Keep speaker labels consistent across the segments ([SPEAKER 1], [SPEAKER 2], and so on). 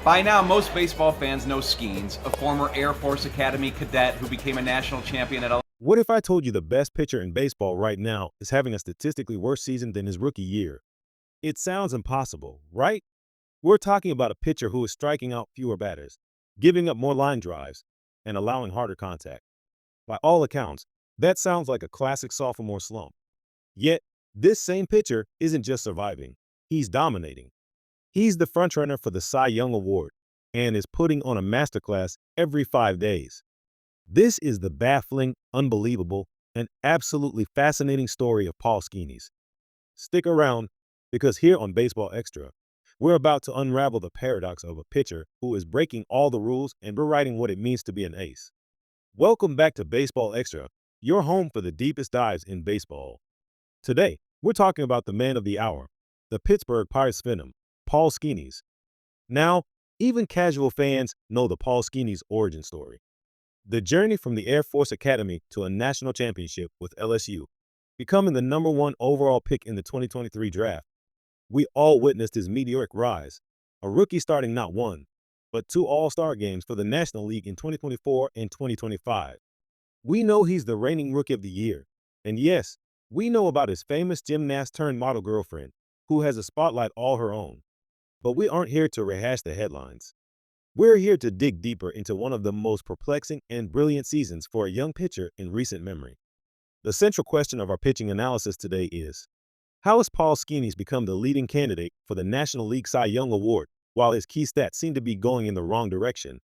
[SPEAKER 1] By now, most baseball fans know Skenes, a former Air Force Academy cadet who became a national champion at
[SPEAKER 2] What if I told you the best pitcher in baseball right now is having a statistically worse season than his rookie year? It sounds impossible, right? We're talking about a pitcher who is striking out fewer batters, giving up more line drives, and allowing harder contact. By all accounts, that sounds like a classic sophomore slump. Yet, this same pitcher isn't just surviving, he's dominating. He's the frontrunner for the Cy Young Award and is putting on a masterclass every 5 days. This is the baffling, unbelievable, and absolutely fascinating story of Paul Skenes. Stick around, because here on Baseball Extra, we're about to unravel the paradox of a pitcher who is breaking all the rules and rewriting what it means to be an ace. Welcome back to Baseball Extra, your home for the deepest dives in baseball. Today, we're talking about the man of the hour, the Pittsburgh Pirates phenom, Paul Skenes. Now, even casual fans know the Paul Skenes origin story. The journey from the Air Force Academy to a national championship with LSU, becoming the #1 overall pick in the 2023 draft. We all witnessed his meteoric rise, a rookie starting not one, but two All-Star games for the National League in 2024 and 2025. We know he's the reigning Rookie of the Year, and yes, we know about his famous gymnast-turned-model girlfriend, who has a spotlight all her own. But we aren't here to rehash the headlines. We're here to dig deeper into one of the most perplexing and brilliant seasons for a young pitcher in recent memory. The central question of our pitching analysis today is, how has Paul Skenes become the leading candidate for the National League Cy Young Award while his key stats seem to be going in the wrong direction?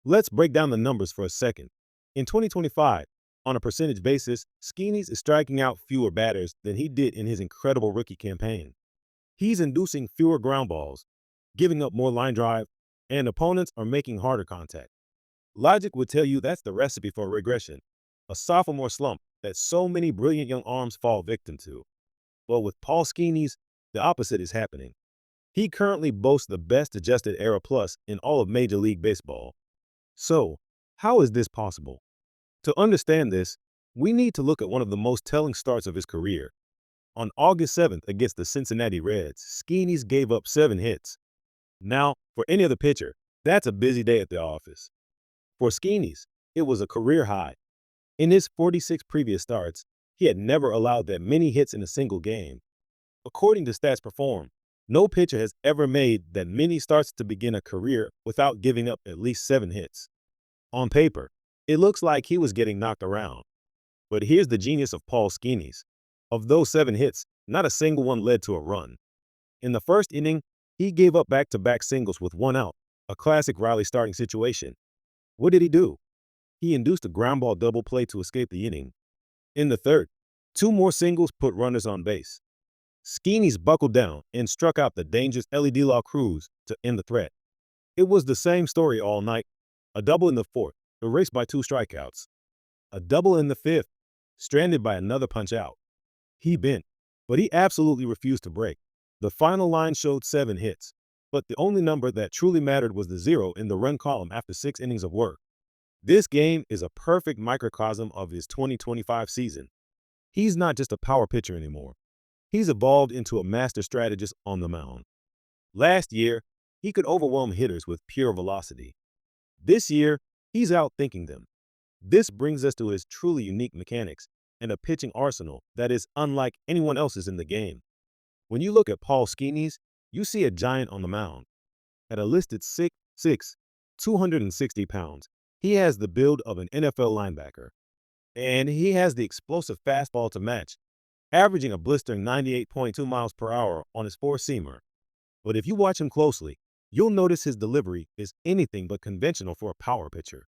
[SPEAKER 2] Let's break down the numbers for a second. In 2025, on a percentage basis, Skenes is striking out fewer batters than he did in his incredible rookie campaign. He's inducing fewer ground balls, giving up more line drive, and opponents are making harder contact. Logic would tell you that's the recipe for regression, a sophomore slump that so many brilliant young arms fall victim to. But with Paul Skenes, the opposite is happening. He currently boasts the best adjusted ERA plus in all of Major League Baseball. So, how is this possible? To understand this, we need to look at one of the most telling starts of his career. On August 7th against the Cincinnati Reds, Skenes gave up 7 hits. Now, for any other pitcher, that's a busy day at the office. For Skenes, it was a career high. In his 46 previous starts, he had never allowed that many hits in a single game. According to Stats Perform, no pitcher has ever made that many starts to begin a career without giving up at least 7 hits. On paper, it looks like he was getting knocked around. But here's the genius of Paul Skenes. Of those 7 hits, not a single one led to a run. In the first inning, he gave up back-to-back singles with 1 out, a classic Riley starting situation. What did he do? He induced a ground ball double play to escape the inning. In the third, 2 more singles put runners on base. Skenes buckled down and struck out the dangerous LED Law Cruz to end the threat. It was the same story all night. A double in the fourth, erased by 2 strikeouts. A double in the fifth, stranded by another punch-out. He bent, but he absolutely refused to break. The final line showed 7 hits, but the only number that truly mattered was the 0 in the run column after 6 innings of work. This game is a perfect microcosm of his 2025 season. He's not just a power pitcher anymore. He's evolved into a master strategist on the mound. Last year, he could overwhelm hitters with pure velocity. This year, he's outthinking them. This brings us to his truly unique mechanics and a pitching arsenal that is unlike anyone else's in the game. When you look at Paul Skenes, you see a giant on the mound. At a listed 6'6", 260 pounds, he has the build of an NFL linebacker. And he has the explosive fastball to match, averaging a blistering 98.2 miles per hour on his four-seamer. But if you watch him closely, you'll notice his delivery is anything but conventional for a power pitcher.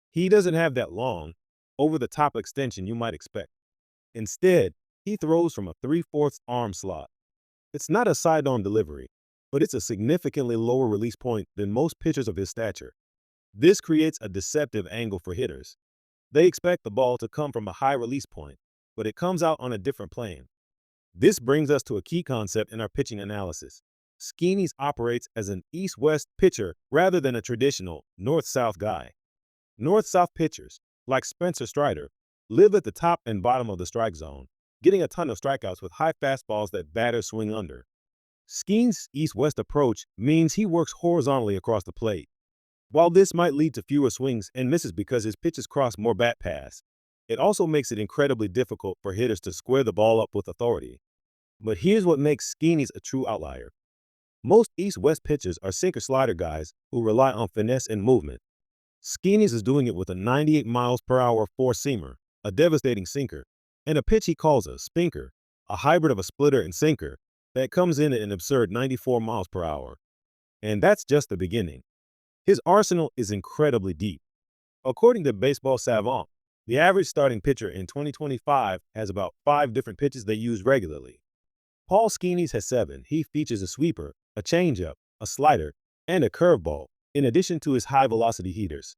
[SPEAKER 2] He doesn't have that long, over-the-top extension you might expect. Instead, he throws from a 3/4 arm slot. It's not a sidearm delivery, but it's a significantly lower release point than most pitchers of his stature. This creates a deceptive angle for hitters. They expect the ball to come from a high release point, but it comes out on a different plane. This brings us to a key concept in our pitching analysis. Skenes operates as an east-west pitcher rather than a traditional north-south guy. North-south pitchers, like Spencer Strider, live at the top and bottom of the strike zone, getting a ton of strikeouts with high fastballs that batters swing under. Skenes' east-west approach means he works horizontally across the plate. While this might lead to fewer swings and misses because his pitches cross more bat paths, it also makes it incredibly difficult for hitters to square the ball up with authority. But here's what makes Skenes a true outlier. Most east-west pitchers are sinker-slider guys who rely on finesse and movement. Skenes is doing it with a 98 miles per hour four-seamer, a devastating sinker, and a pitch he calls a spinker, a hybrid of a splitter and sinker that comes in at an absurd 94 miles per hour. And that's just the beginning. His arsenal is incredibly deep. According to Baseball Savant, the average starting pitcher in 2025 has about 5 different pitches they use regularly. Paul Skenes has 7. He features a sweeper, a changeup, a slider, and a curveball, in addition to his high-velocity heaters.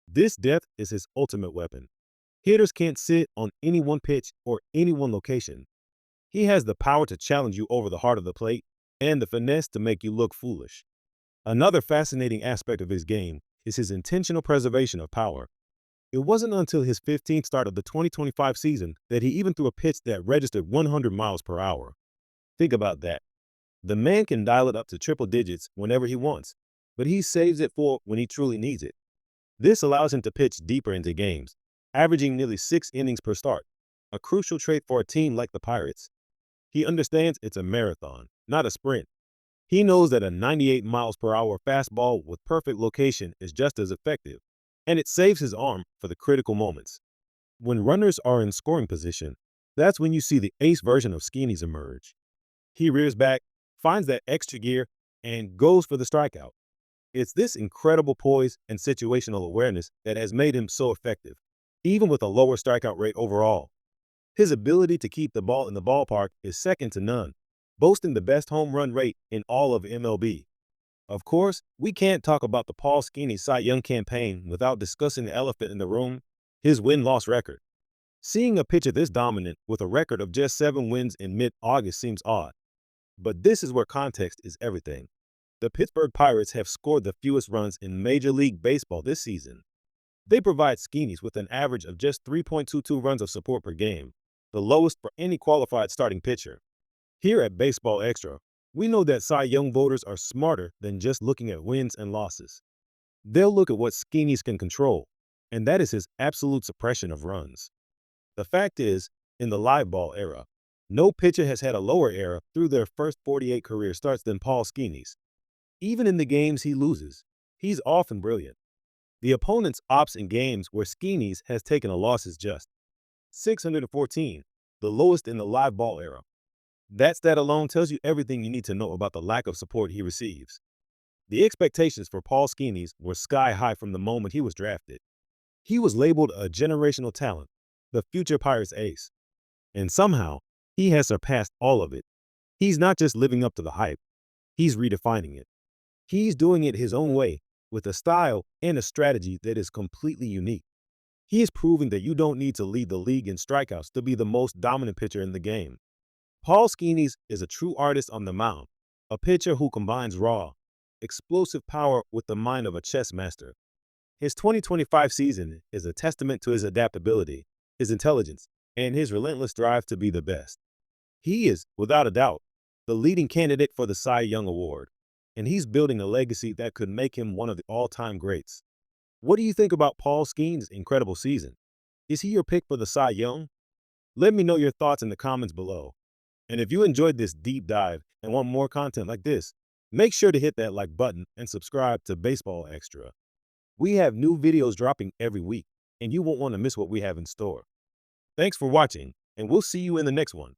[SPEAKER 2] This depth is his ultimate weapon. Hitters can't sit on any one pitch or any one location. He has the power to challenge you over the heart of the plate and the finesse to make you look foolish. Another fascinating aspect of his game is his intentional preservation of power. It wasn't until his 15th start of the 2025 season that he even threw a pitch that registered 100 miles per hour. Think about that. The man can dial it up to triple digits whenever he wants, but he saves it for when he truly needs it. This allows him to pitch deeper into games, averaging nearly 6 innings per start, a crucial trait for a team like the Pirates. He understands it's a marathon, not a sprint. He knows that a 98 miles per hour fastball with perfect location is just as effective, and it saves his arm for the critical moments. When runners are in scoring position, that's when you see the ace version of Skenes emerge. He rears back, finds that extra gear, and goes for the strikeout. It's this incredible poise and situational awareness that has made him so effective, even with a lower strikeout rate overall. His ability to keep the ball in the ballpark is second to none, boasting the best home run rate in all of MLB. Of course, we can't talk about the Paul Skenes Cy Young campaign without discussing the elephant in the room, his win-loss record. Seeing a pitcher this dominant with a record of just 7 wins in mid-August seems odd. But this is where context is everything. The Pittsburgh Pirates have scored the fewest runs in Major League Baseball this season. They provide Skenes with an average of just 3.22 runs of support per game, the lowest for any qualified starting pitcher. Here at Baseball Extra, we know that Cy Young voters are smarter than just looking at wins and losses. They'll look at what Skenes can control, and that is his absolute suppression of runs. The fact is, in the live ball era, no pitcher has had a lower ERA through their first 48 career starts than Paul Skenes. Even in the games he loses, he's often brilliant. The opponent's ops in games where Skenes has taken a loss is just 614, the lowest in the live ball era. That stat alone tells you everything you need to know about the lack of support he receives. The expectations for Paul Skenes were sky high from the moment he was drafted. He was labeled a generational talent, the future Pirates ace. And somehow, he has surpassed all of it. He's not just living up to the hype, he's redefining it. He's doing it his own way, with a style and a strategy that is completely unique. He is proving that you don't need to lead the league in strikeouts to be the most dominant pitcher in the game. Paul Skenes is a true artist on the mound, a pitcher who combines raw, explosive power with the mind of a chess master. His 2025 season is a testament to his adaptability, his intelligence, and his relentless drive to be the best. He is, without a doubt, the leading candidate for the Cy Young Award, and he's building a legacy that could make him one of the all-time greats. What do you think about Paul Skenes' incredible season? Is he your pick for the Cy Young? Let me know your thoughts in the comments below. And if you enjoyed this deep dive and want more content like this, make sure to hit that like button and subscribe to Baseball Extra. We have new videos dropping every week, and you won't want to miss what we have in store. Thanks for watching, and we'll see you in the next one.